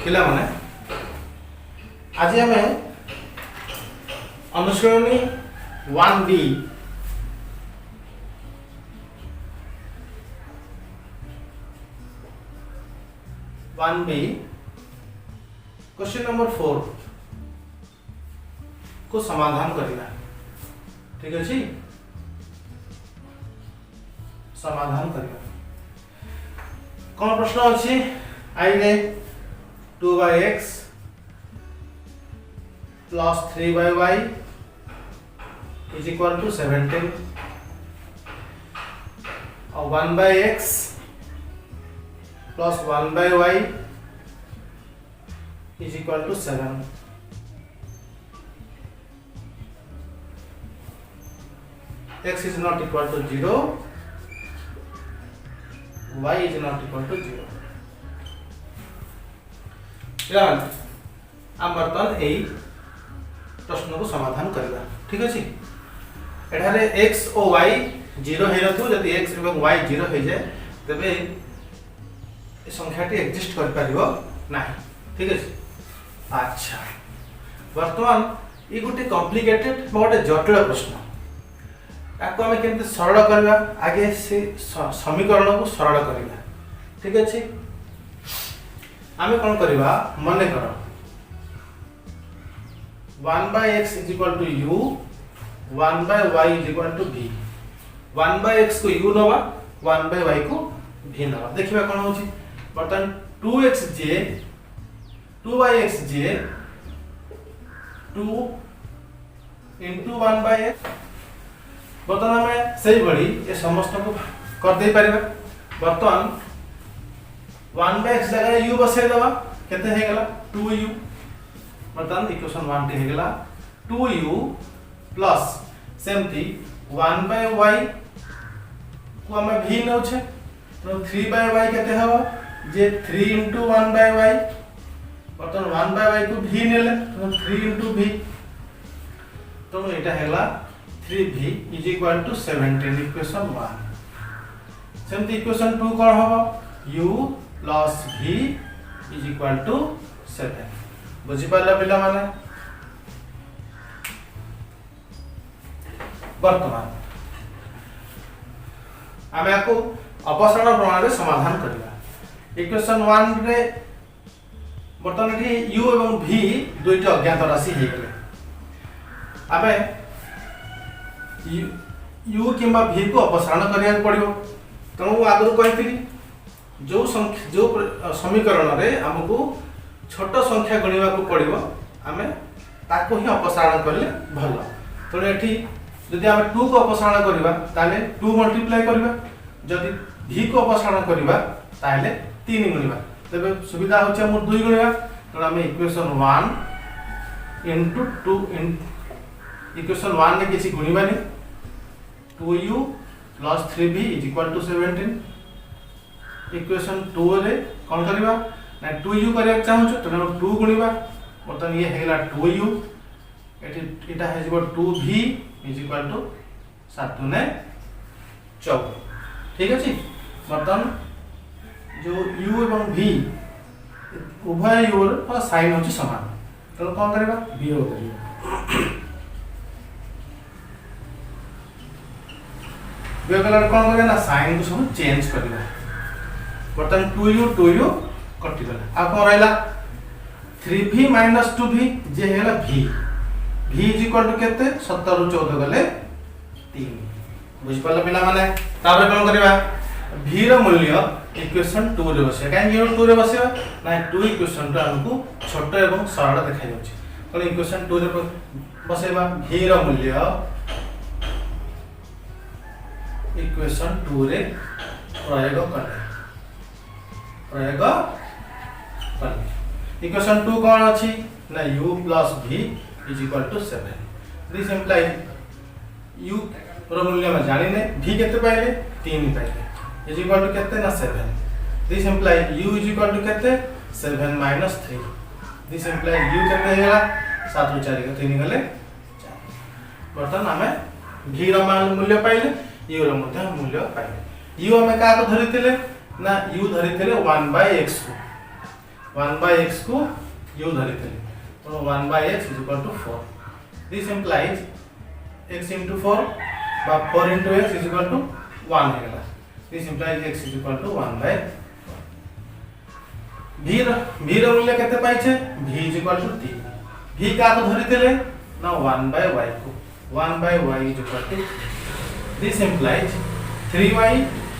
पिला माने आज आम अनुसरणी 1B 1B क्वेश्चन नंबर 4 को समाधान करना। ठीक अच्छे समाधान करना कौन प्रश्न अच्छी आई रे 2/x plus 3/y is equal to 17 और 1/x plus 1/y is equal to 7। x is not equal to 0, y is not equal to 0। हम बर्तमान यही प्रश्न को समाधान करवा। ठीक अच्छे एठारे x और y 0 है नथु जदि x एवं y 0 हो जाए तबे संख्याटी एग्जिस्ट कर परिबो नाही। ठीक अछि अच्छा वर्तमान ये गोटे कॉम्प्लिकेटेड गोटे जटिल प्रश्न ताको हमें केमते सरल करबा आगे से समीकरण को सरल करबा। ठीक अछि हमें कोन करबा मने करो 1/x is equal to u 1/y is equal to v 1/x को u नवा 1/y को v नवा देखिबा कोन होची बर्तन 2xj 2/xj 2 into 1/x बर्तमान हमें सही बड़ी ये समस्त को कर दे परिबा। बर्तमान 1/x जगह u बसे दवा केते हे गेला 2u बर्तमान इक्वेशन 1 टी हे गेला 2u प्लस सेमती 1/y को हमें v नौ छे तो 3/y केते हवा जे 3 into 1/y बर्तमान 1/y को v नेले तो 3 into v तो एटा हेला 3v is equal to 17 equation 1। सेमती इक्वेशन 2 कोन हबो u plus v is equal to 7। बुझी पाला पिला माने वर्तमान आमे को अपसरण प्रणाली समाधान करबा। इक्वेशन 1 रे वर्तमान एठी u एवं v दुईटा अज्ञात राशि हे गेले आमे u किंबा v को अपसारण करिया पड़िबो। तणु आगु कहितली जो समीकरण रे हमको छोट संख्या गणिबा को पड़िबो आमे ताको ही अपसारण करले भलो। तणु एठी जदि आमे 2 को अपसारण करिबा ताले 2 मल्टीप्लाई करिबा जदि v को अपसारण करिबा ताले 3 गुणिबा तबे सुविधा होचे हम 2 गुणिबा। तणु आमे इक्वेशन 1 into 2 इन इक्वेशन 1 ने किछि गुणिबा नि 2u plus 3v is equal to 17। Equation 2 रे कोन करबा ना 2u करया चाहू छ तो 2 गुणिबा मतलब ये हेला 2u एटी एटा हे जबो 2v is equal to 7 ने 14। ठीक अछि मतलब जो u एवं v उभय u रो साइन होछि समान तो कोन करबा वियोग करियो वियोगलर कोन करे ना साइन को सब चेंज करबा। बर्तन 2u कटि गला आ कोन रहला 3v - 2v जे हेला v v is equal to केते 17 रु 14 गले 3। बुझ पाला पिला माने ताबे कोन करबा v रो मूल्य इक्वेशन 2 रे बसे काहे ये 2 रे बसे ना 2 इक्वेशन रो हमको छोट एवं सरल देखाइ जाउची तो इक्वेशन 2 रे बसेबा v रो मूल्य इक्वेशन 2 रे प्रयोग करे इक्वेशन 2 कोन अछि ना u plus v is equal to 7। This imply u रो मूल्य में जानि ने v केते पाइले 3 पाइले is equal to केते ना 7। This imply u is equal to केते 7 minus 3। दिस इंप्लाई u केते हेला 7 रो 4 के 3 गले 4। बर्तन हमें v रो मूल्य पाइले u रो मूल्य पाइले u हमें का को धरितिले ना u धरितिले 1/x को 1/x को u धरी थे तो 1/x is equal to 4 this implies x into 4 बा 4 into x is equal to 1 हेगला this implies x is equal to 1/4 v ର मूल्य केते पाइछे v is equal to 3 v का को धरी देले ना 1/y को 1/y is equal to this implies 3y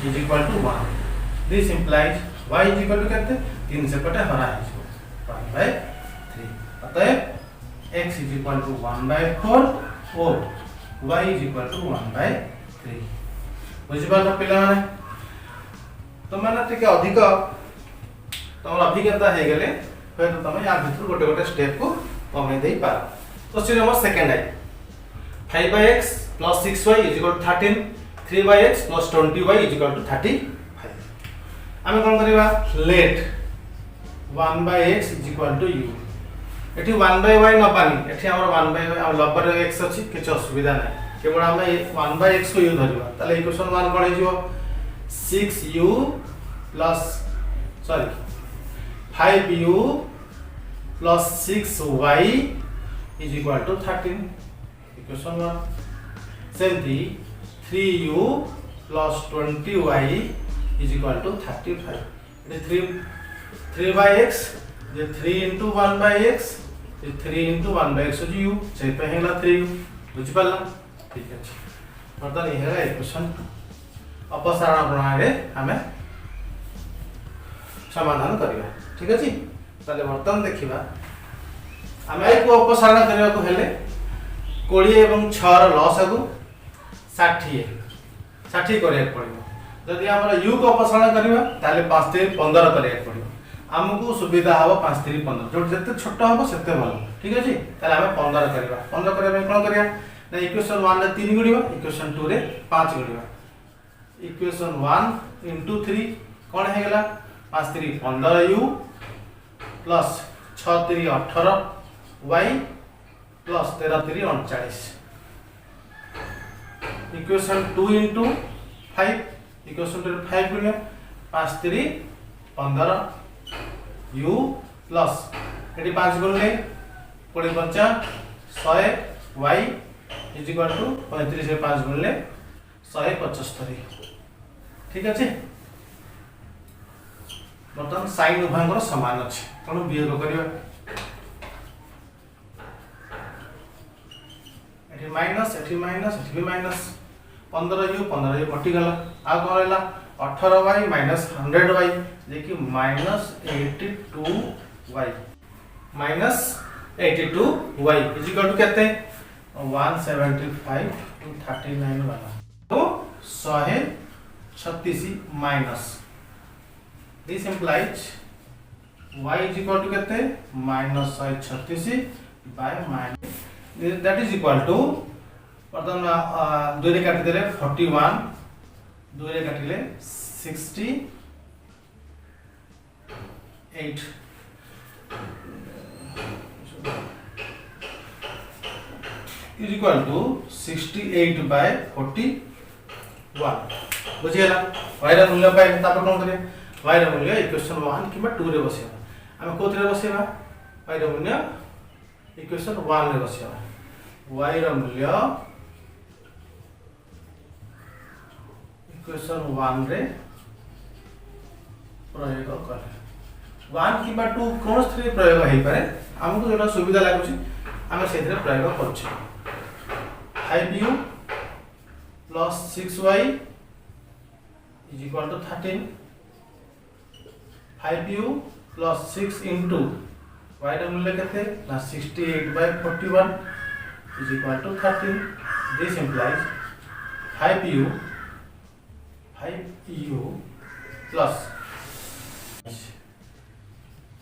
is equal to 1 this implies y is equal to केते 3 से कटे हरा है 1/3 अतः x इज इक्वल टू 1/4 और y इज इक्वल टू 1/3 बुझि पाल पिला माने तो माने टिके अधिक तमर अभिज्ञता हे गेले फिर तो तमे या भीतर गोटे गोटे स्टेप को कमे देई पार क्वेश्चन नंबर सेकंड है 5/x plus 6y is equal to 13 3/x plus 20y is equal to 35 आमे कोन करबा late 1/x is equal to u एठी 1/y न पानी एठी हमर 1/y हम लबर x अछि किछ असुविधा नै केवल हम 1/x को u धरिबा ताले इक्वेशन 1 कोन हे जिवो 6u plus sorry 5u plus 6y is equal to 13 equation 1 सेमती 3u plus 20y is equal to 35 ये 3/x ये 3 into 1/x ये 3 into 1/x हो u से पे हेला 3u बुझ पाला ठीक अछि वर्तमान ये है इक्वेशन अपसारण प्रणाली हमें समाधान करिवा ठीक अछि ताले वर्तमान देखिबा हमें को अपसारण करिवा को हेले 20 एवं 6 ର लॉस आगु 60 करिया पड़िबो जदि हमरा u को अपसारण करिवा ताले 5 3 15 करिया पड़िबो हमकु सुविधा हबो 5 3 15 जो जते छोटा हबो सेते भलो ठीक अछि ताले हम 15 करिवा 15 करिया में कोन करिया ना इक्वेशन 1 रे 3 गुणिबा इक्वेशन 2 रे 5 गुणिबा इक्वेशन 1 into 3 कोन हे गेला 5 3 15u plus 6 3 18 y plus 13 3 39 equation 2 into 5 equation 2 5 गुणिया 5 3 15 u plus eighty 5 गुणले 20 5 100 y इज इक्वल टू 35 से 5 गुणले 175 ठीक अछि बर्तमान साइन उभयंकर समान अछि कोन वियोग करिवा एठी माइनस एठी भी माइनस 15u कटि गला आ कोन रहला 18y minus 100y जे कि -82y minus 82y is equal to केते 175 to 39 वाला तो 136 minus this implies y is equal to केते -136 by minus that is equal to वर्तमान 2 रे काटि देले 41 2 रे काटिले 68 is equal to 68 by 41 बुझियला y रा मूल्य पाइ तापर कोन करे y रा मूल्य इक्वेशन 1 किबा 2 रे बसेबा हम कोथरे बसेबा y रा मूल्य इक्वेशन 1 रे बसेबा y रा मूल्य इक्वेशन 1 रे प्रयोग करे 1 किबा 2 कोन स्थिति प्रयोग हेइ पारे हमको जोटा सुविधा लागुची हम सेथरे प्रयोग करछि 5u plus 6y is equal to 13 5u plus 6 into y रा मूल्य केते ना 68 by 41 is equal to 13 this implies 5u plus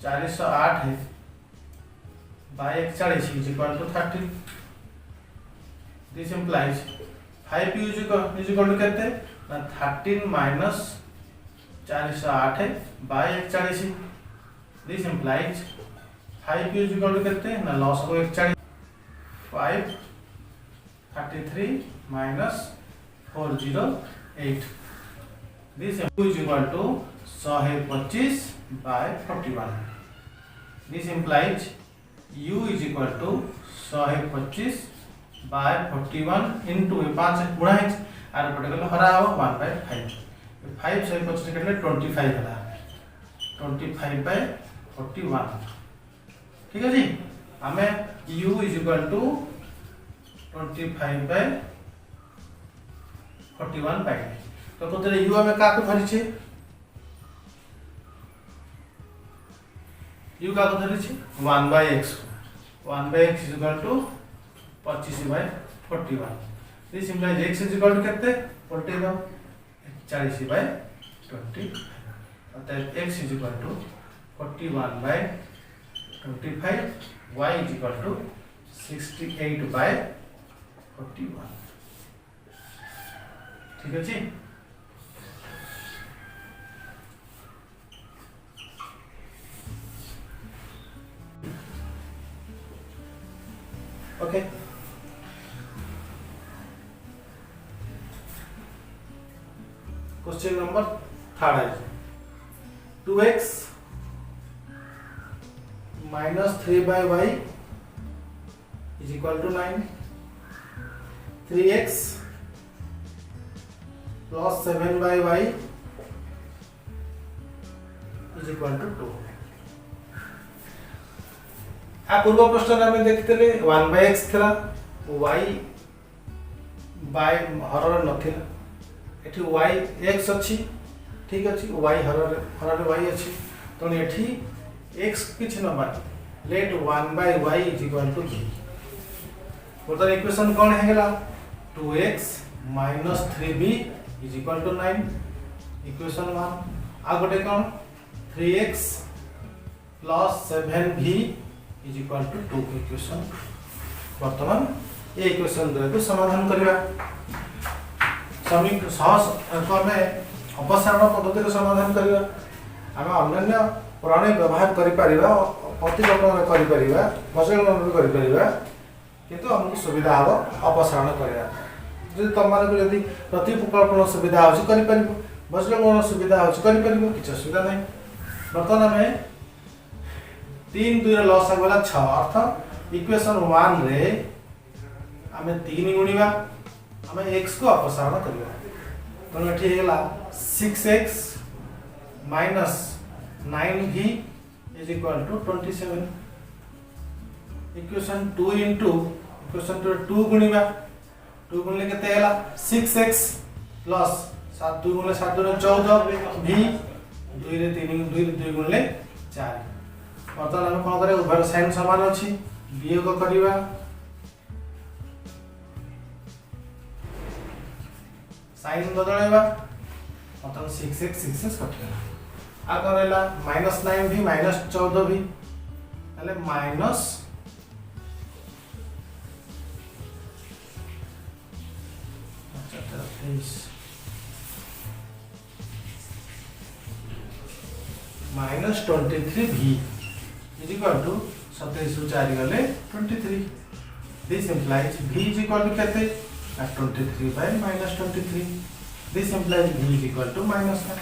408 है by 41 is equal to 13 this implies 5u is equal to केते ना 13 minus 408 by 41 this implies 5u is equal to केते ना loss को 41 533 minus 408 this is equal to 125 by 41 this implies u is equal to 125 by 41 into 5 गुणा है are पटे गले हरा हो 1/5 5 125 केटले 25 हला 25 बाय 41 ठीक है जी हमें u is equal to 25 by 41 पाई तो कोतरे u हमें का को धरि छे u का को धरि छे 1/x 1/x is equal to 25/41 this implies x is equal to कितने पलटे दो 40/20 अतः x is equal to 41/25 y is equal to 68/41 ठीक है जी ओके क्वेश्चन नंबर 3 है 2x minus 3/y is equal to 9 3x plus 7/y is equal to 2 आ पूर्व प्रश्न में देखते 1/x थिला y बाय हरर नथिला एठी y x अछि ठीक अछि y हरर y अछि तो एठी x किछ न बा let 1/y is equal to v मतलब इक्वेशन कोन हे गेला 2x minus 3b is equal to 9 equation 1 आ गोटे कोन 3x plus 7v is equal to 2 equation वर्तमान ये इक्वेशन को समाधान करिवा समीक सहज में अपसारण पद्धति समाधान करिवा आमे अन्य प्रणाली व्यवहार करि परिबा प्रतिगणन करि परिबा बसगणन करि परिबा किंतु हमको सुविधा हो अपसारण करिया जे तमारे को यदि प्रतिकल्पन सुविधा हो करि परिबो बसगणन सुविधा हो करि परिबो किछ सुविधा नै वर्तमान में 3 2 रे लॉस आगला 6 अर्थ इक्वेशन 1 रे हमें 3 गुणिबा हमें x को अपसारण करिबा तो एठी हेला 6x minus 9v is equal to 27 equation 2 into equation 2 गुणिबा 2 गुणले केते हेला 6x plus 7 2 गुणले 7 2 14 v 2 रे 3 2 गुणले 4 वर्तमान हम कोन करे उभय साइन समान अछि वियोग करिबा साइन बदलाइबा मतलब 6x 6x कटला आ करेला -9v -14v ताले minus -23v is equal to 27 ରୁ 4 गले 23 this implies v is equal to केते 23/-23 this implies v is equal to -1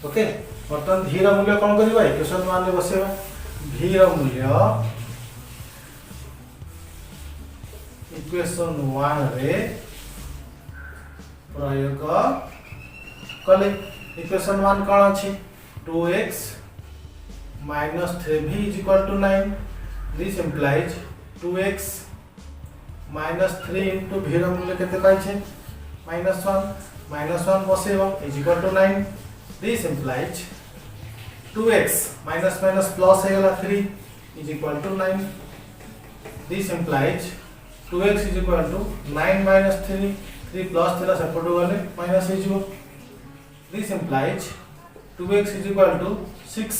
okay वर्तमान v रा मूल्य कोन करबा इक्वेशन 1 रे बसेबा v रा मूल्य इक्वेशन 1 रे प्रयोग कले इक्वेशन 1 कोन अछि 2x minus 3v is equal to 9 this implies 2x minus 3 into v रा मूल्य केते पाइ छै -1 बसेबा is equal to 9 this implies 2x minus plus है गला 3 is equal to 9 this implies 2x is equal to 9 minus 3 3 plus थिला support गले minus हे जिवो this implies 2x is equal to 6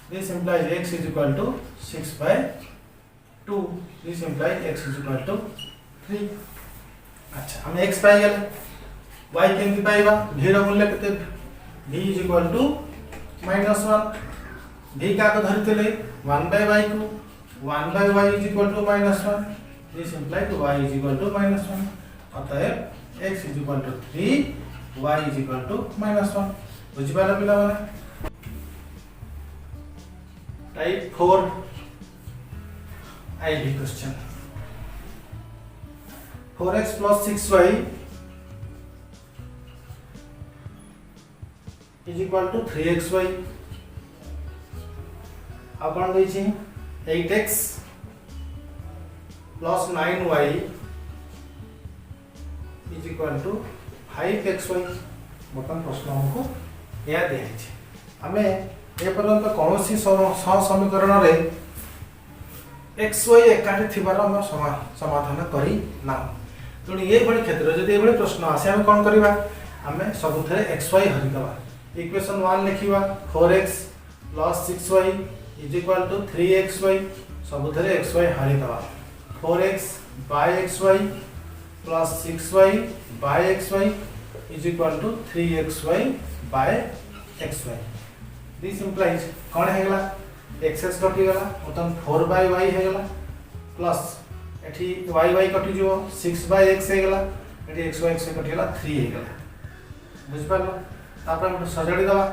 this implies x is equal to 6/2 this implies x is equal to 3 अच्छा हम x पाई गेले y केंति पाइबा v रा मूल्य केते v is equal to -1 v का को धरतेले 1/y को 1/y is equal to -1 this implies y is equal to -1 अतः x is equal to 3 y is equal to -1 बुझिबाला पिला माने type 4 IB question 4x plus 6y is equal to 3xy. अब कौन देछि 8x plus 9y is equal to 5xy. बर्तमान प्रश्न हमको या दिया आमे ए पर्यंत कौन सी समीकरण रे xy एकाठी थिबार हम समाधान करी ना तेणु ये भली क्षेत्र जदि ये प्रश्न आसे आम कौन करवा आम सबुथे xy हरिदवा इक्वेशन 1 लिखिवा 4x plus 6y is equal to 3xy सबुथे xy हरिदवा 4x by xy plus 6y by xy is equal to 3xy by xy. This implies कौन है गला एक्स कटि गला मतलब 4 by y है गला प्लस एठी y y कटि जो 6 by x है गला एठी x y x कटि गला 3 है गला बुझ पालो तापर हम सजाडी दवा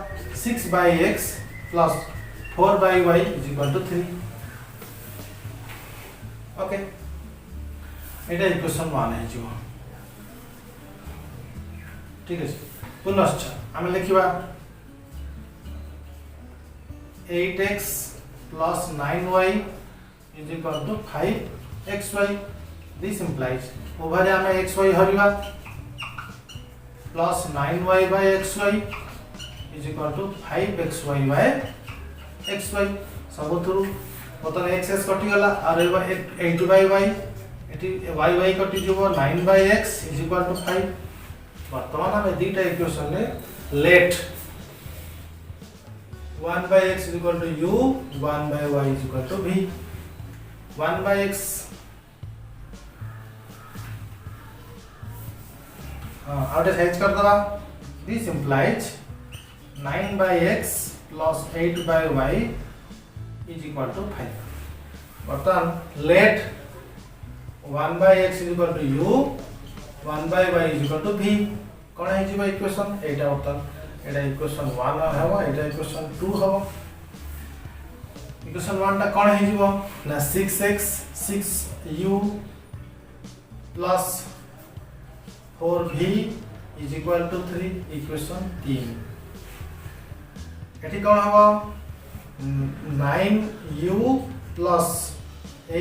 6 by x plus 4 by y is equal to 3. Okay Etah equation 1 है जो ठीक है पुनश्च हम लिखिबा 8x plus 9y is equal to 5xy. This implies over here हमें xy हरिवा plus 9y by xy is equal to 5xy by xy. सबथुरु मतलब x कटि गला और 8 by y एटी y कटि जबो 9 by x is equal to 5. वर्तमान हमें दीटा equation ले late 1 by x is equal to u 1 by y is equal to v 1 by x out of h कर दवा this implies 9 by x plus 8 by y is equal to 5 वर्तमान let 1 by x is equal to u 1 by y is equal to v कौन है जी equation एटा वर्तमान एटा equation 1 हबो एटा equation 2 हबो equation 1 टा कोन हे जीवो ना 6x 6u plus 4v is equal to 3 equation 3 एठी कोन हबो 9u plus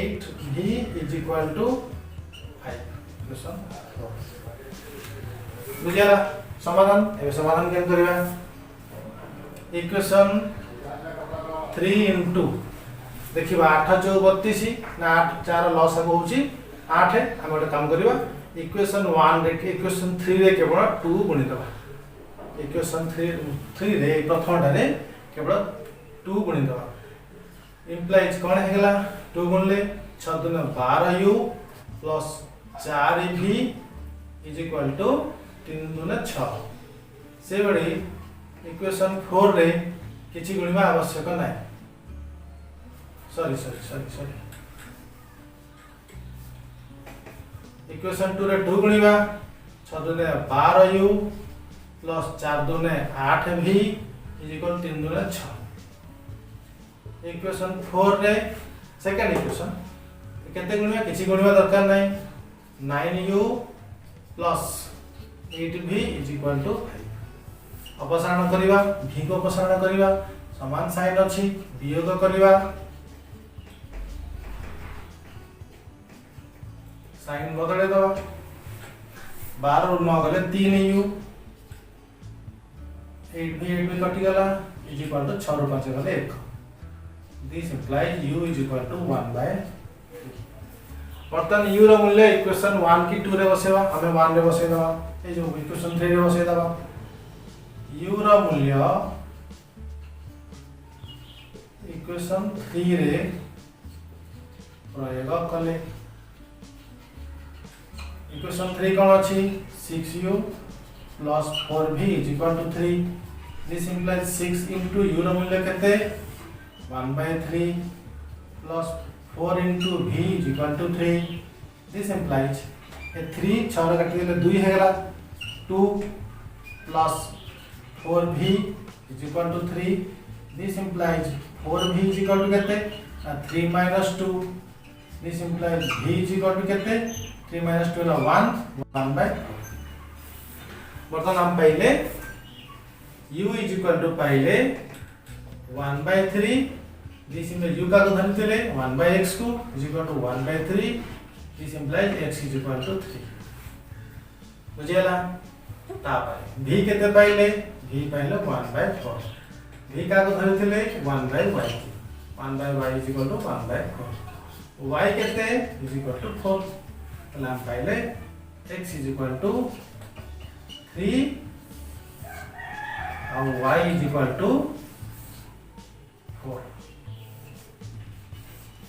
8v is equal to 5 equation 4 बुझिया समाधान ए समाधान केन करबा इक्वेशन 3 into देखिबा 8 जो 32 ना 8 4 लॉस अब होउची 8 है हम ଗୋଟେ काम करबा इक्वेशन 1 रे इक्वेशन 3 रे केवल 2 गुणी दबा इक्वेशन 3 रे प्रथम रे केवल 2 गुणी दबा इंप्लाइज कोन हेगला 2 गुणले 6 दुना 12u plus 4v is equal to 3 दुना 6 से बड़ी इक्वेशन 4 रे किछि गुणिबा आवश्यक नाही सॉरी इक्वेशन 2 रे 2 गुणिबा 6 दुने 12u plus 4 दुने 8v is equal to 3 दुने 6 इक्वेशन 4 रे सेकंड इक्वेशन केते गुणिबा किछि गुणिबा दरकार नाही 9u plus 8v is equal to 5 अपसारण करिबा v को अपसारण करिबा समान साइन अछि वियोग करिबा साइन बदले दबा 12 नु 9 गले 3u 8v कटि गला is equal to 6 रो 5 गले 1 this implies u is equal to 1 by बर्तन u रो मूल्य इक्वेशन 1 की 2 रे बसेबा हमें 1 रे बसे दबा ए जो इक्वेशन 3 रे बसे दबा u रो मूल्य इक्वेशन 3 रे प्रयोग कले इक्वेशन 3 कोन अछि 6u plus 4v is equal to 3 this implies 6 into u रो मूल्य केते 1 by 3 plus 4 into v is equal to 3 this implies a 3 6 रे काटी देले 2 हेगला 2 plus 4v is equal to 3 this implies 4v is equal to केते 3 minus 2. This implies v is equal to केते 3 minus 2 ना 1 by 4. बर्तन हम पहले u is equal to पहले 1 by 3. This implies u का धरते 1 by x को is equal to 1 by 3. This implies x is equal to 3. बुझेला तापर v केते पहले v पहले 1 by 4. v का धरते 1 by y. 1 by y is equal to 1 by 4. y केते is equal to 4. तो हम पहले x is equal to 3 और y is equal to 4.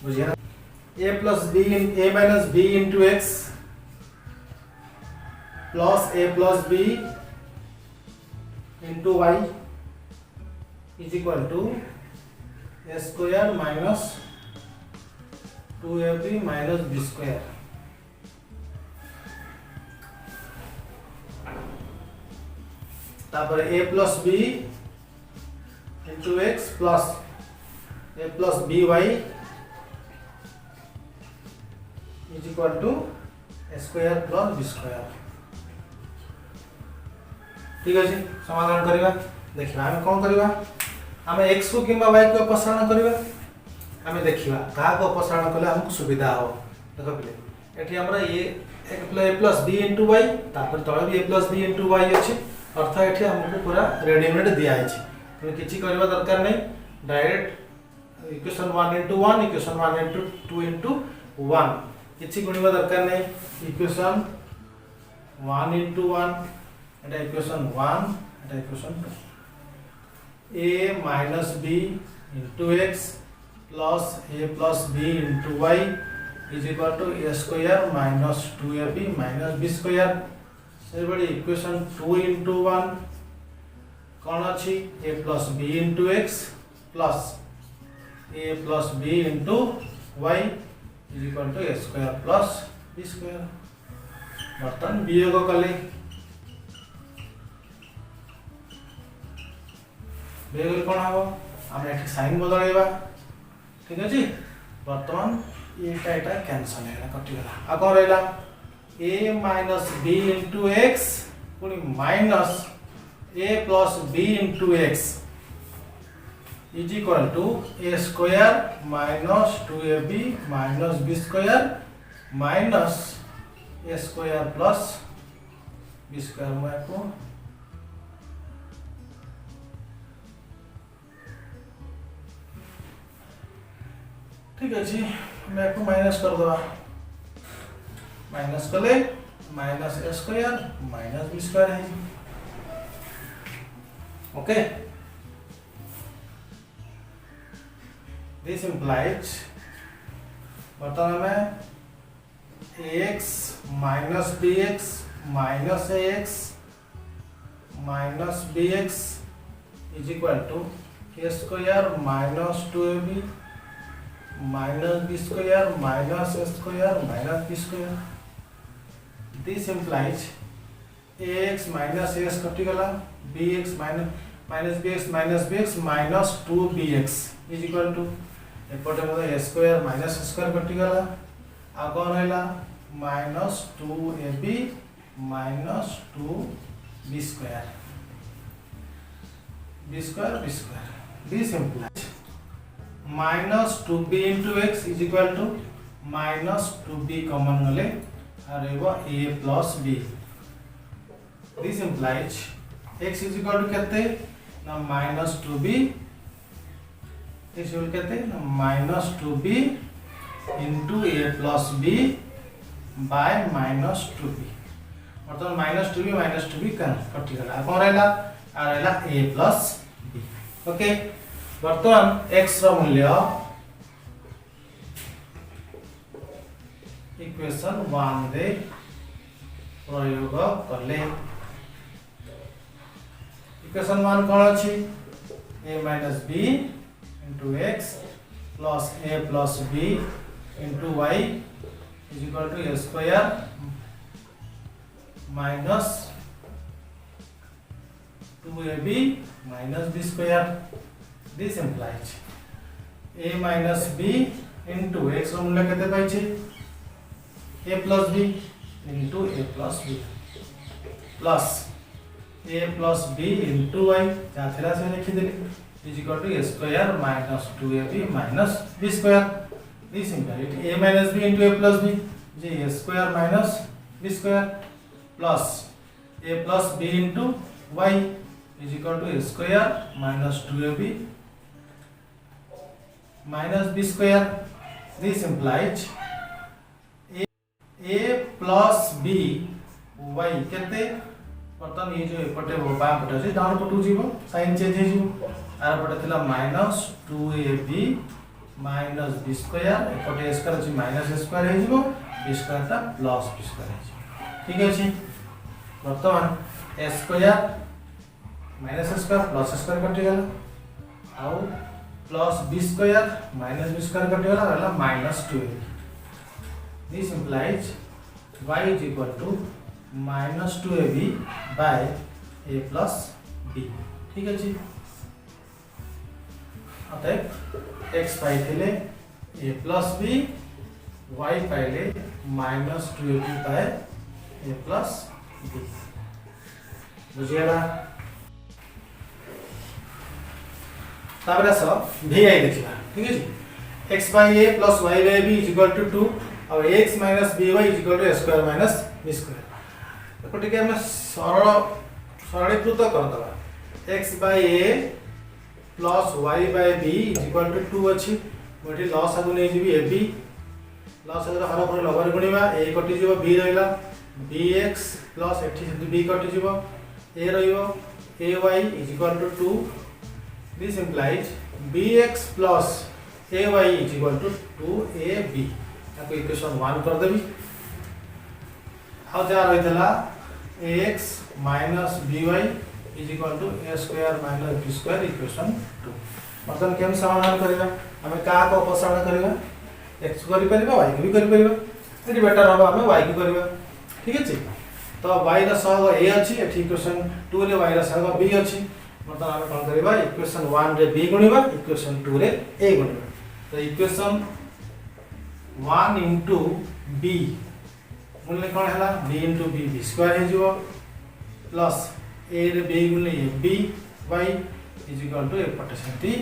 बुझिए ना a plus b in a minus b into x plus a plus b into y is equal to a square minus 2ab minus b square. तापर a plus b into x plus a plus by is equal to a square plus b square. ठीक है जी समाधान करिवा देखिबा हम कोन करिवा हम x को किंबा y को अपसारण करिवा हम देखिबा कहा को अपसारण कले हमको सुविधा हो देखो पहिले एठी हमरा a plus b into y तापर तळे भी a plus b into y अछि अर्थ एठी हमको पूरा रेडीमेड दिया है तो किछि करबा दरकार नै direct equation 1 into 1 equation 1 into 2 into 1 किछि गुणिबा दरकार नै equation 1 into 1 Etah equation 1 Etah equation 2 a minus b into x plus a plus b into y is equal to a square minus 2ab minus b square. से बड़ी equation 2 into 1 कौन अछि a plus b into x plus a plus b into y is equal to a square plus b square. बर्तन वियोग कले वियोग कौन हो हम एठी साइन बदलैबा ठीक अछि वर्तमान एटा कैंसिल हैला कटि गला आ कोन रहला a minus b into x पुनी minus a plus b into x is equal to a square minus 2ab minus b square minus a square plus b square में को ठीक है जी मैं को माइनस कर दवा माइनस कले minus a square minus b square है ओके दिस implies बर्तन में ax minus bx minus ax minus bx is equal to a square minus 2ab minus b square minus a square minus b square. This implies ax minus as कटि गला bx minus bx minus bx minus 2bx is equal to एपटे मते a square minus a square कटि गला आ कोन हैला minus 2ab minus 2b square b square. This implies minus 2b into x is equal to minus 2b common गले रहेगा a plus b. This implies x is equal to कहते ना minus 2b x equal कहते ना minus 2b into a plus b by minus 2b और तो minus 2b कटि गला कौन रहला आ रहला a plus b. ओके वर्तमान x रो मूल्य इक्वेशन 1 रे प्रयोग करले इक्वेशन 1 कोन अछि a minus b into x plus a plus b into y is equal to a square minus 2ab minus b square. This implies a minus b into x मूल्य केते पाइछे a plus b into a plus b plus a plus b into y जहाँ थिला से लिखिदेली is equal to a square minus 2ab minus b square this implies a minus b into a plus b जे a square minus b square plus a plus b into y is equal to a square minus 2ab minus b square this implies a plus b y केते बर्तन ये जो एपटे बा पटे अछि down पटु जीवो साइन चेंज हे जीवो आर पटे थिला minus 2ab minus b square एपटे a स्क्वायर अछि माइनस a स्क्वायर हे जीवो b स्क्वायर ता प्लस b स्क्वायर हे जीवो ठीक अछि वर्तमान a square minus a square plus a square कटि गेला आउ plus b square minus b square कटि गेला रहला minus 2ab this implies y is equal to minus 2ab by a plus b ठीक अछि अतः x पाइथिले a प्लस b y पाइले minus 2ab by a plus b बुझियला ताबरा सब vi देखिबा ठीक अछि x by a plus y by b is equal to 2 और x minus by is equal to a square minus b square एपटे के हम सरलीकृत कर दबा x by a plus y by b is equal to 2 अछि मोठी loss आगु नै जीबी ab लॉस आगु हर पर लबर गुणीबा a कटि जीवो b रहिला bx plus एठी से b कटि जीवो a रहिबो ay is equal to 2 this implies bx plus ay is equal to 2ab ताको इक्वेशन 1 कर देबी आ जा रहितला ax minus by is equal to a square minus b square equation 2 मतलब केम समाधान करिबा हमें का को अपसारण करिबा x करि परिबा y भी करि परिबा एटी बेटर हबा हमें y की करिबा ठीक अछि तो y रा सहग a अछि एटी इक्वेशन 2 रे y रा सहग b अछि मतलब हमें कोन करिबा इक्वेशन 1 रे b गुणिबा इक्वेशन 2 रे a गुणिबा तो इक्वेशन 1 into b मूल्य कोन हला b into b b square हे जिवो प्लस a रे b गुणले a b y is equal to a पटे सेंती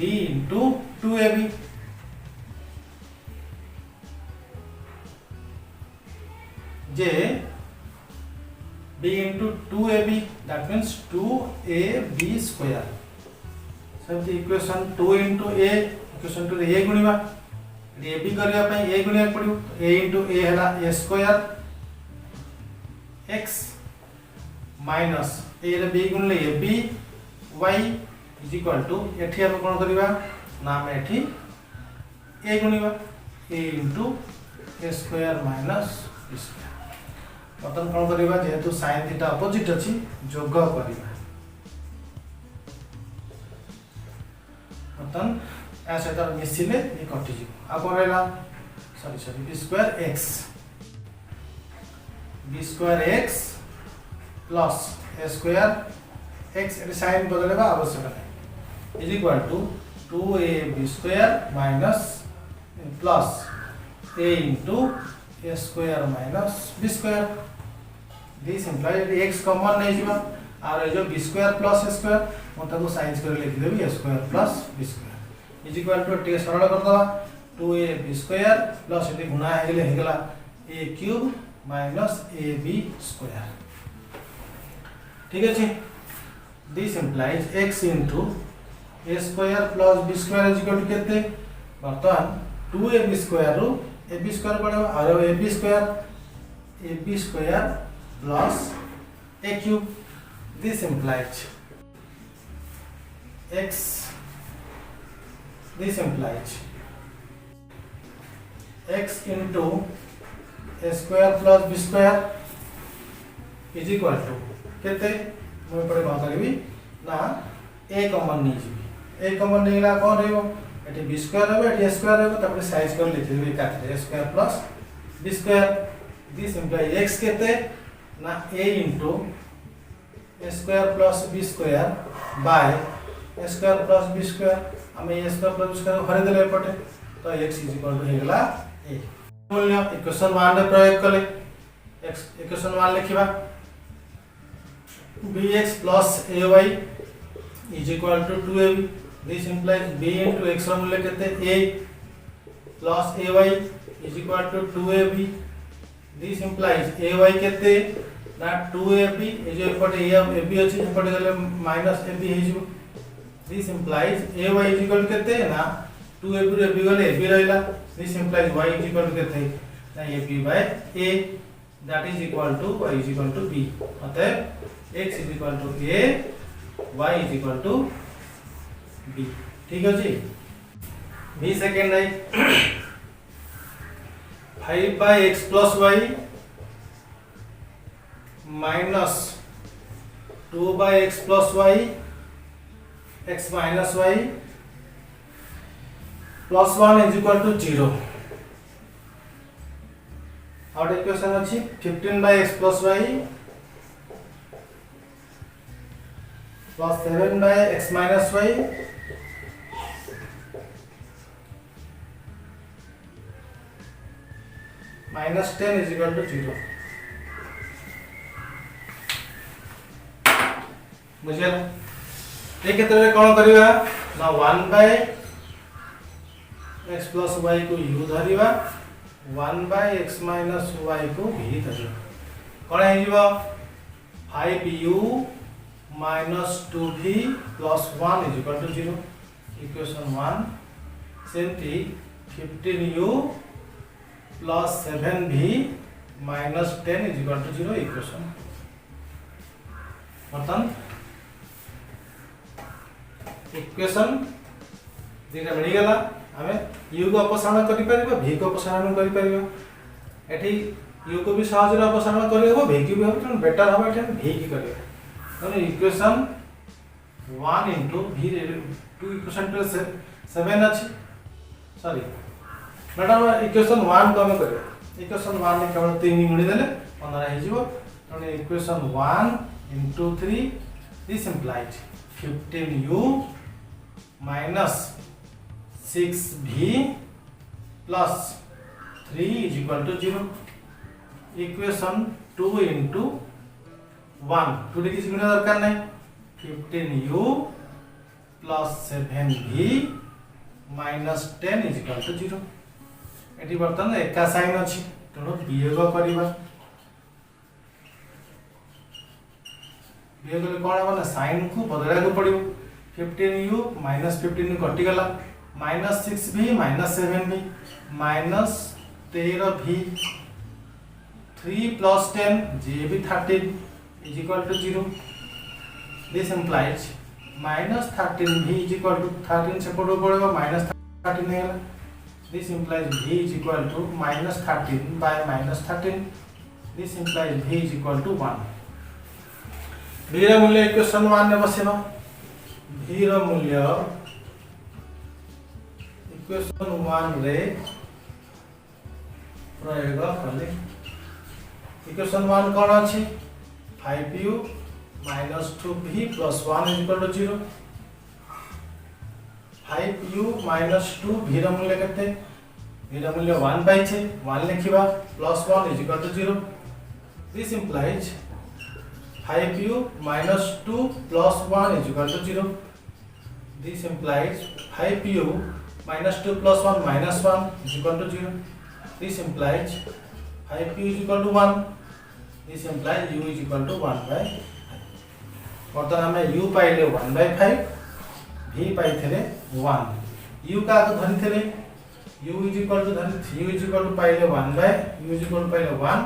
b into 2ab जे b into 2ab that means 2ab square सेंती इक्वेशन 2 into a इक्वेशन 2 रे a गुणिबा a b करिया पय a गुणिया पड़ियो a into a हला a square x minus a रे b गुणले a b y is equal to एठी हम कोन करिबा नाम एठी a गुणिबा a into a square minus b square मतलब कोन करिबा जेहेतु sin थीटा अपोजिट अछि जोग करिबा मतलब ऐसे तर मिसिले ये कटि जी आ कोन रहला sorry b square x plus a square x ए साइन बदलेबा आवश्यक है is equal to 2ab square minus plus a into a square minus b square this implies x common नै जिबा और ए जो b square plus a square मतलब को साइन कर लिख देबी a square plus b square is equal to टे सरल कर दवा 2ab स्क्वायर प्लस इति गुणा हे गेले हेगला a cube minus ab square ठीक अछि this implies x into a square plus b square is equal to केते बर्तन 2ab square rho ab square पड़े और ab square plus a cube this implies x this implies x into a square plus b square is equal to केते मैं पड़े बात करबी ना a कॉमन नहीं जीबी a कॉमन नहीं ला कोन रहबो एटी b स्क्वायर रहबो एटी a स्क्वायर रहबो तब साइज कर लिख देबी काट a square plus b square this imply x केते ना a into a square plus b square by a square plus b square आम ए स्क्वायर प्लस स्क्वायर हरे देले एपटे तो x इक्वल टू हेगला ए मूल्य इक्वेशन 1 रे प्रयोग कले x equation 1 लिखिबा bx plus ay is equal to 2ab. This implies b into x ର मूल्य केते a plus ay is equal to 2ab. This implies ay केते ना 2ab ए जो एपटे ab अछि एपटे गले माइनस ab हे जिवो. This implies ay is equal to केते ना 2ab रे b गले ab रहला. This implies y is equal to केते ना ab by a, that is equal to y is equal to b. अतः x is equal to a, y is equal to b. ठीक है जी. b second है 5 by x plus y minus 2 by x plus y x minus y plus 1 is equal to 0. और equation अछि 15 by x plus y plus 7 by x minus y minus 10 is equal to 0. बुझिए ना ये क्षेत्र में कौन करिवा ना 1 by x plus y को u धरिवा 1 by x minus y को v धरिवा कौन है जीवा 5u minus 2v plus 1 is equal to 0. Equation 1 सेमती 15u plus 7v minus 10 is equal to 0 equation. मतलब इक्वेशन दिटा मिल गला हमें u को अपसारण करि परिबा v को अपसारण करि परिबा. एठी u को भी सहज रे अपसारण करि हो v की भी हो बेटर हबा एठी v की करिबा. तो इक्वेशन 1 into v 2 इक्वेशन 7 अछि सॉरी मैडम इक्वेशन 1 को हम करिबा. इक्वेशन 1 ने केवल 3 गुणी देले 15 हे जिवो. तो equation 1 into 3 this implies 15u minus 6v plus 3 is equal to 0. Equation 2 into 1 2 रे किसी गुणा दरकार नहीं 15u plus 7v minus 10 is equal to 0. Eighty बर्तन एका साइन अछि तेणु वियोग करिबा. वियोग ले कोन हबना साइन को बदला को पड़िबो. 15u minus 15 कटि गला minus 6v minus 7v minus 13v 3 plus 10 जे भी 13 is equal to 0. This implies minus 13v is equal to 13 से पड़ो पड़ेगा minus 13 है. This implies v is equal to minus 13 by minus 13. This implies v is equal to 1. v ର मूल्य equation 1 में बसेबा. v ର मूल्य इक्वेशन 1 रे प्रयोग कले इक्वेशन 1 कोन अछि 5u minus 2v plus 1 is equal to 0. 5u minus 2v ର मूल्य केते v ର मूल्य 1 by 6 1 लिखिबा plus 1 is equal to 0. This implies 5u minus 2 plus 1 is equal to 0. This implies 5u minus 2 plus 1 minus 1 is equal to 0. This implies 5u is equal to 1. This implies u is equal to 1 by 5. बर्तमान हमें u पाइले 1 by 5 v पाइथिले 1 u का तो धरिथिले u is equal to u is equal to पाइले 1 by u is equal to पाइले 1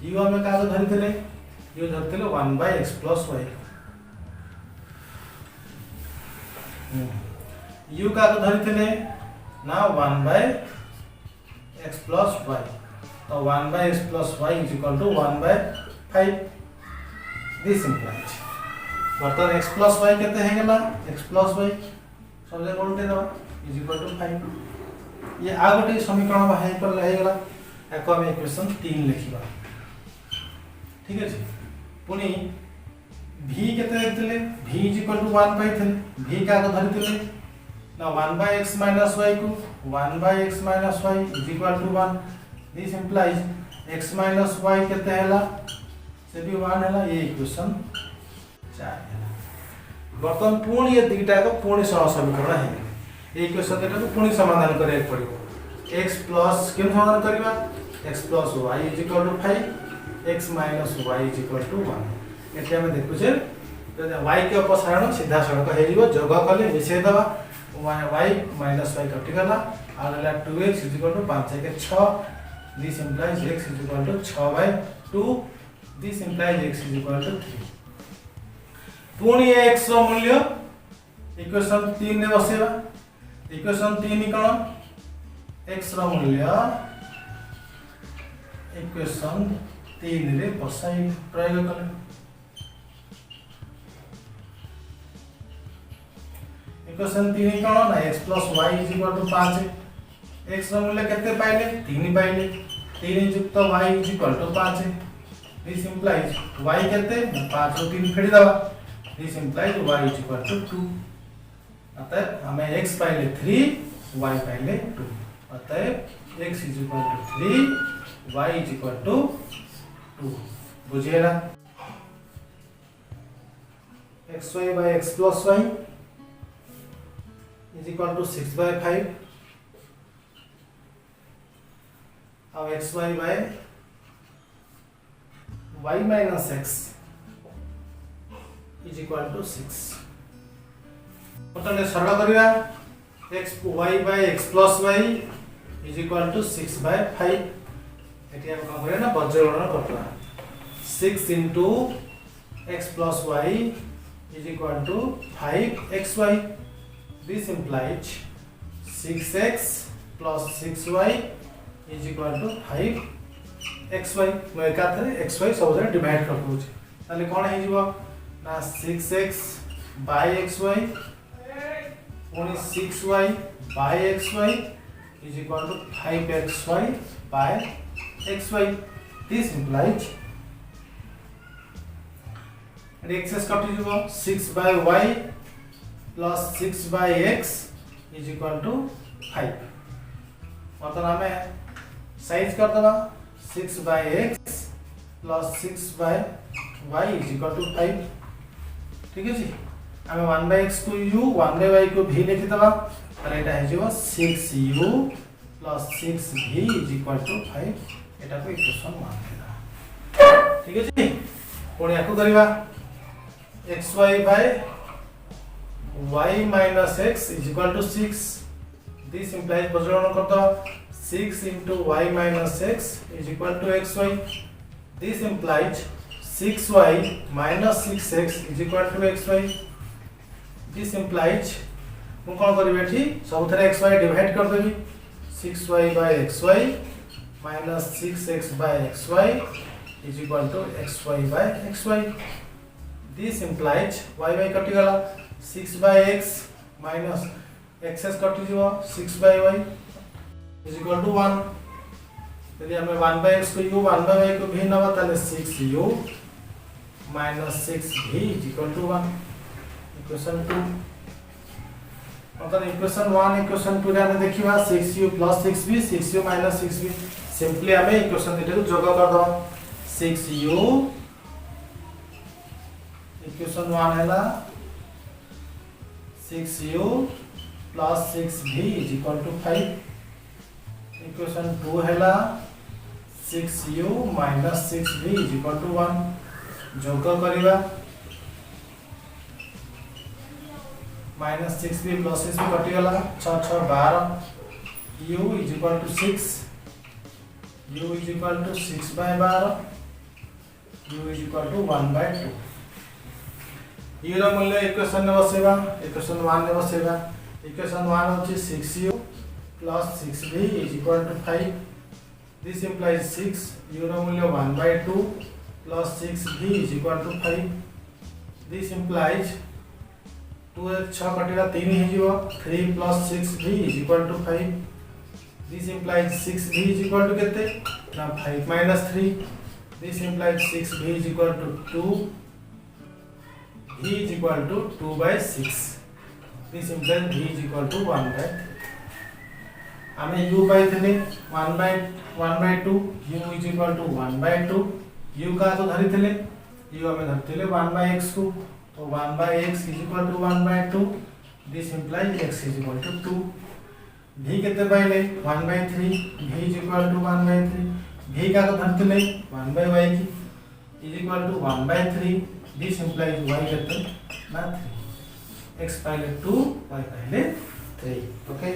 u हमें का तो धरिथिले u धरथिले 1 by x plus y. u का तो धरिथिले ना 1 by x plus y. तो 1 by x plus y is equal to 1 by 5. This implies बर्तन x plus y केते हे गेला x plus y सब जगह उल्टे दबा इज इक्वल टू 5. ये आ गोटे समीकरण बाहे पर हे गेला एको हम इक्वेशन 3 लिखिबा. ठीक है जी. पुनी v केते देथिले v इज इक्वल टू 1 पाइथिले v का को धरिथिले now 1 by x minus y को 1 by x minus y is equal to 1. This implies x minus y केते हैला से भी 1 हैला. ये इक्वेशन 4 हैला. बर्तमान पुणी ये दुईटा को पुणी समीकरण है. ये इक्वेशन को पुणी समाधान करैक पड़िबो. x प्लस केम समाधान करबा x plus y is equal to 5, x minus y is equal to 1. एठी हम देखु जे y के अपसारण सीधा सड़क हे जीवो. जोग कले मिसे दबा y minus y कटि गला आ गला 2x is equal to 5 के 6. This implies x is equal to 6 by 2. This implies x is equal to 3. पुणी x रो मूल्य इक्वेशन 3 ने बसेबा. इक्वेशन 3 कोन x रो मूल्य इक्वेशन 3 रे बसाई प्रयोग कले. इक्वेशन 3 कोन ना x plus y is equal to 5. x रो मूल्य केते पाइले 3 पाइले. 3 युक्त y is equal to 5. This implies y केते 5 रो 3 फेडी दबा. This implies y is equal to 2. अतः हमें x पाइले 3, y पाइले 2. अतः x is equal to 3, y is equal to 2. बुझिए ना. xy by x plus y is equal to 6 by 5. अब xy by y minus x is equal to 6. मतलब सरल करिया x y by x plus y is equal to 6 by 5. एठी हम काम करिया ना बज्रगणना Kartala. 6 into x plus y is equal to 5xy. This implies 6x plus 6y is equal to 5xy. मैं एकाथरे xy सब जगह डिवाइड कर दूची. ताले कोन हे जीवो ना 6x by xy only 6y by xy is equal to 5xy by xy. This implies x कटि जीवो 6 by y plus 6 by x is equal to 5. मतलब हमें साइज कर दबा 6 by x plus 6 by y is equal to 5. ठीक है जी. हमें 1 by x को u 1 by y को v लिखि दबा. तर एटा हे जीवो 6u plus 6v is equal to 5. एटा को इक्वेशन मान देना. ठीक है जी. पुणी याको करिवा xy by y minus x is equal to 6. This implies बज्रगणना कर दो 6 into y minus x is equal to xy. This implies 6y minus 6x is equal to xy. This implies ମୁଁ कोन करबे एठी सब थरे xy डिवाइड कर देबी. 6y by xy minus 6x by xy is equal to xy by xy. This implies y by कटि गला 6 by x minus xs कटि जीवो 6 by y is equal to 1. यदि हमें 1 by x को u 1 by y को v नबा ताले 6u minus 6v is equal to 1. Equation 2. मतलब equation 1 equation 2 रे हम देखिबा 6u plus 6v 6u minus 6v. Simply हमें इक्वेशन दुटा को जोग कर दो. 6u इक्वेशन 1 हैला 6u plus 6v is equal to 5. Equation 2 हैला 6u minus 6v is equal to 1. जोग करिबा minus 6v plus 6v कटि गला 6 6 12 u is equal to 6. u is equal to 6 by 12. u is equal to 1 by 2. u ର मूल्य equation ने बसेबा. Equation 1 ने बसेबा. Equation 1 होची 6u plus 6v is equal to 5. This implies 6 u ର मूल्य 1 by 2 plus 6v is equal to 5. This implies 2 6 कटिला 3 हे जीवो 3 plus 6v is equal to 5. This implies 6v is equal to केते ना 5 minus 3. This implies 6v is equal to 2. v is equal to 2 by 6. This implies v is equal to 1/3 आमे u पाइथिले 1/2 u is equal to 1/2 u का तो धरिथिले u आमे धरिथिले 1/x को तो 1/x is equal to 1/2 this implies x is equal to 2 v केते पाइले 1/3 v is equal to 1/3 v का तो धरिथिले 1/y की is equal to 1/3 this implies y केते ना 3 x पाइले 2 y पाइले 3 ओके